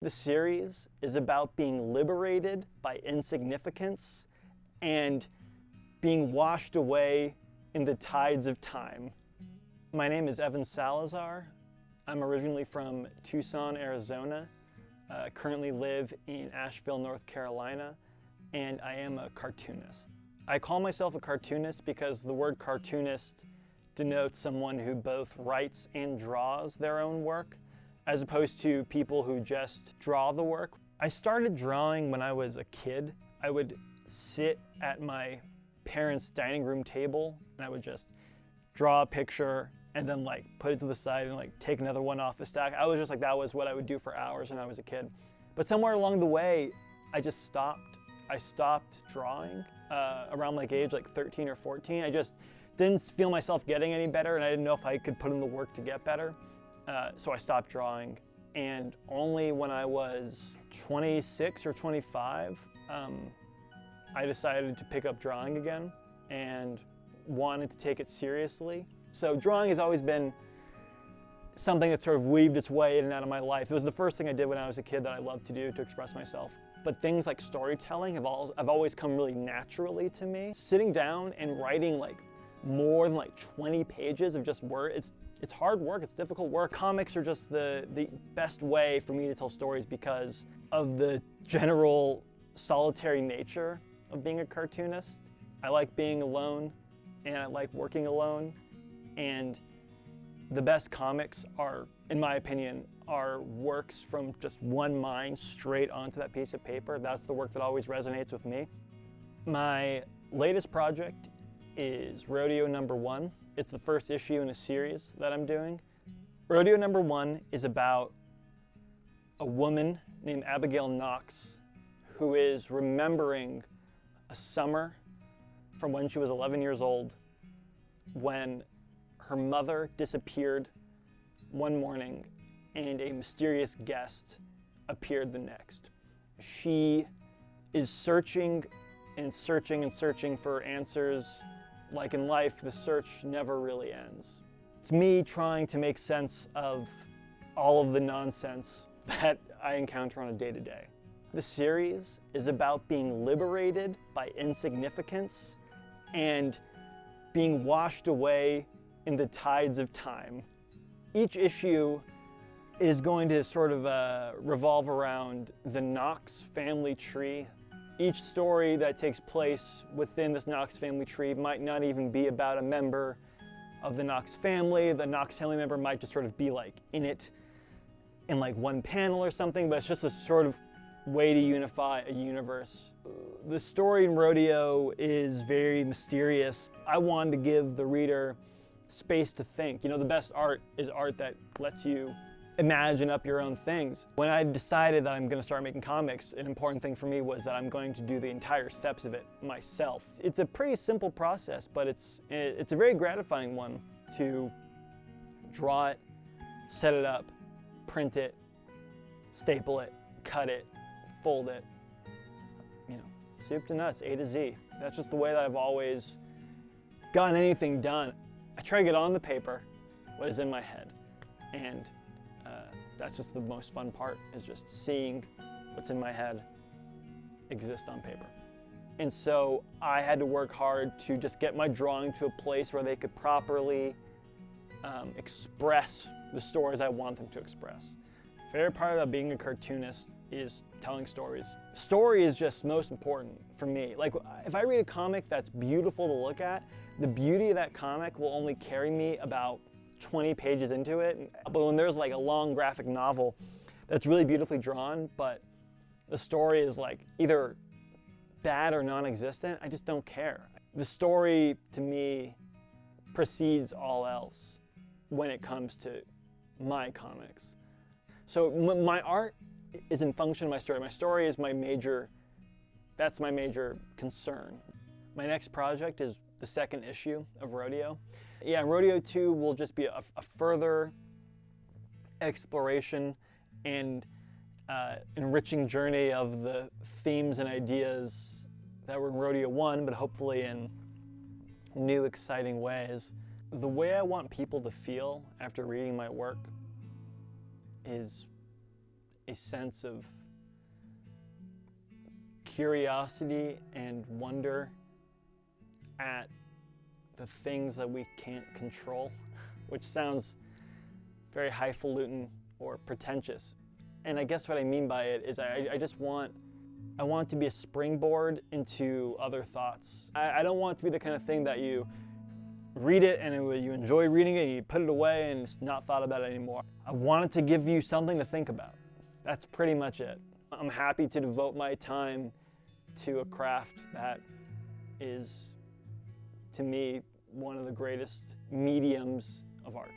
The series is about being liberated by insignificance and being washed away in the tides of time. My name is Evan Salazar. I'm originally from Tucson, Arizona. Currently live in Asheville, North Carolina, and I am a cartoonist. I call myself a cartoonist because the word cartoonist denotes someone who both writes and draws their own work, as opposed to people who just draw the work. I started drawing when I was a kid. I would sit at my parents' dining room table and I would just draw a picture and then put it to the side and take another one off the stack. I was just that was what I would do for hours when I was a kid. But somewhere along the way, I just stopped. I stopped drawing around age 13 or 14. I just didn't feel myself getting any better, and I didn't know if I could put in the work to get better. So I stopped drawing, and only when I was 26 or 25, I decided to pick up drawing again and wanted to take it seriously. So drawing has always been something that sort of weaved its way in and out of my life. It was the first thing I did when I was a kid that I loved to do to express myself. But things like storytelling have always come really naturally to me. Sitting down and writing more than 20 pages of just words, it's hard work, it's difficult work. Comics are just the best way for me to tell stories because of the general solitary nature of being a cartoonist. I like being alone and I like working alone, and the best comics are, in my opinion, are works from just one mind straight onto that piece of paper. That's the work that always resonates with me. My latest project is Rodeo #1. It's the first issue in a series that I'm doing. Rodeo #1 is about a woman named Abigail Knox who is remembering a summer from when she was 11 years old when her mother disappeared one morning and a mysterious guest appeared the next. She is searching and searching and searching for answers. Like in life, the search never really ends. It's me trying to make sense of all of the nonsense that I encounter on a day-to-day. The series is about being liberated by insignificance and being washed away in the tides of time. Each issue is going to sort of revolve around the Knox family tree. Each story that takes place within this Knox family tree might not even be about a member of the Knox family. The Knox family member might just sort of be in it in one panel or something, but it's just a sort of way to unify a universe. The story in Rodeo is very mysterious. I wanted to give the reader space to think. The best art is art that lets you imagine up your own things. When I decided that I'm going to start making comics, an important thing for me was that I'm going to do the entire steps of it myself. It's a pretty simple process, but it's a very gratifying one to draw it, set it up, print it, staple it, cut it, fold it, soup to nuts, A to Z. That's just the way that I've always gotten anything done. I try to get on the paper what is in my head, and that's just the most fun part, is just seeing what's in my head exist on paper. And so I had to work hard to just get my drawing to a place where they could properly express the stories I want them to express. The favorite part about being a cartoonist is telling stories. Story is just most important for me. If I read a comic that's beautiful to look at, the beauty of that comic will only carry me about 20 pages into it. But when there's a long graphic novel that's really beautifully drawn, but the story is either bad or non-existent, I just don't care. The story, to me, precedes all else when it comes to my comics. So my art is in function of my story. My story is that's my major concern. My next project is the second issue of Rodeo. Yeah, Rodeo 2 will just be a further exploration and enriching journey of the themes and ideas that were in Rodeo 1, but hopefully in new, exciting ways. The way I want people to feel after reading my work is a sense of curiosity and wonder at the things that we can't control, which sounds very highfalutin or pretentious. And I guess what I mean by it is I want to be a springboard into other thoughts. I don't want to be the kind of thing that you read it and you enjoy reading it and you put it away and it's not thought about it anymore. I wanted to give you something to think about. That's pretty much it. I'm happy to devote my time to a craft that is, to me, one of the greatest mediums of art.